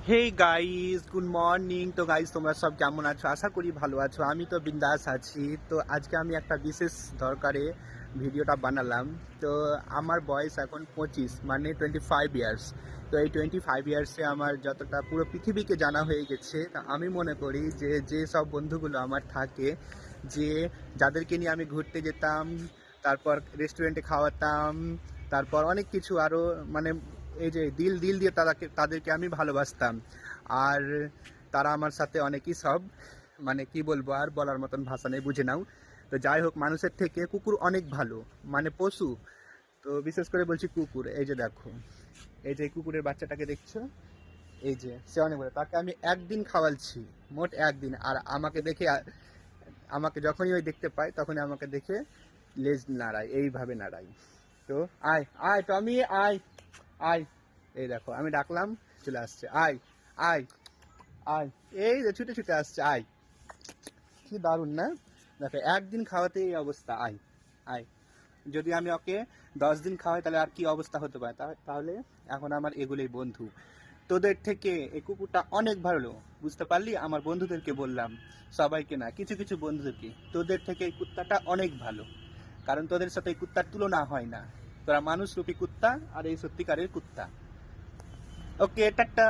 হে guys, good morning. তো guys, তোমরা সব কেমন আছো? আশা করি ভালো আছো। আমি তো বিন্দাস আছি। তো আজকে আমি একটা বিশেষ দরকারে ভিডিওটা বানালাম। তো আমার বয়স এখন 25, মানে 25 ইয়ার্স। তো এই 25 ইয়ার্সে আমার যতটা পুরো পৃথিবীকে জানা হয়ে গেছে। তা আমি মনে করি যে যে সব বন্ধুগুলো আমার থাকে, যে যাদেরকে নিয়ে আমি ঘুরতে যেতাম, তারপর রেস্টুরেন্টে খাওয়াতাম, তারপর অনেক কিছু আরও, মানে এই যে দিল দিল দিয়ে তাদেরকে আমি ভালোবাসতাম। আর তারা আমার সাথে অনেকই সব, মানে কি বলবো, আর বলার মতন ভাষা নেই, বুঝে নাও। তো যাই হোক, মানুষের থেকে কুকুর অনেক ভালো, মানে পশু। তো বিশেষ করে বলছি কুকুর। এই যে দেখো, এই যে কুকুরের বাচ্চাটাকে দেখছো, এই যে সে অনেক ভালো। তাকে আমি একদিন খাওয়ালছি, মোট একদিন। আর আমাকে দেখে, আমাকে যখনই ওই দেখতে পায় তখনই আমাকে দেখে লেজ নাড়ায়, এইভাবে নাড়ায়। তো আয় আয় টমি, আয় আয়। এই দেখো, আমি ডাকলাম, চলে আসছে। আয় আয় আয়, এই যে ছুটে ছুটে আসছে। আয়, কি দারুণ না? দেখো, একদিন খাওয়াতে এই অবস্থা। আয় আয়। যদি আমি ওকে 10 দিন খাওয়াই তাহলে আর কি অবস্থা হতে পারে? তাহলে এখন আমার এগুলোই বন্ধু। তোদের থেকে এই কুকুরটা অনেক ভালো, বুঝতে পারলি? আমার বন্ধুদেরকে বললাম, সবাইকে না, কিছু কিছু বন্ধুদেরকে। তোদের থেকে এই কুত্তাটা অনেক ভালো, কারণ তোদের সাথে এই কুত্তার তুলনা হয় না। তোরা মানুষ রূপী কুত্তা, আর এই সত্যিকারের কুত্তা। ওকে, টাটা।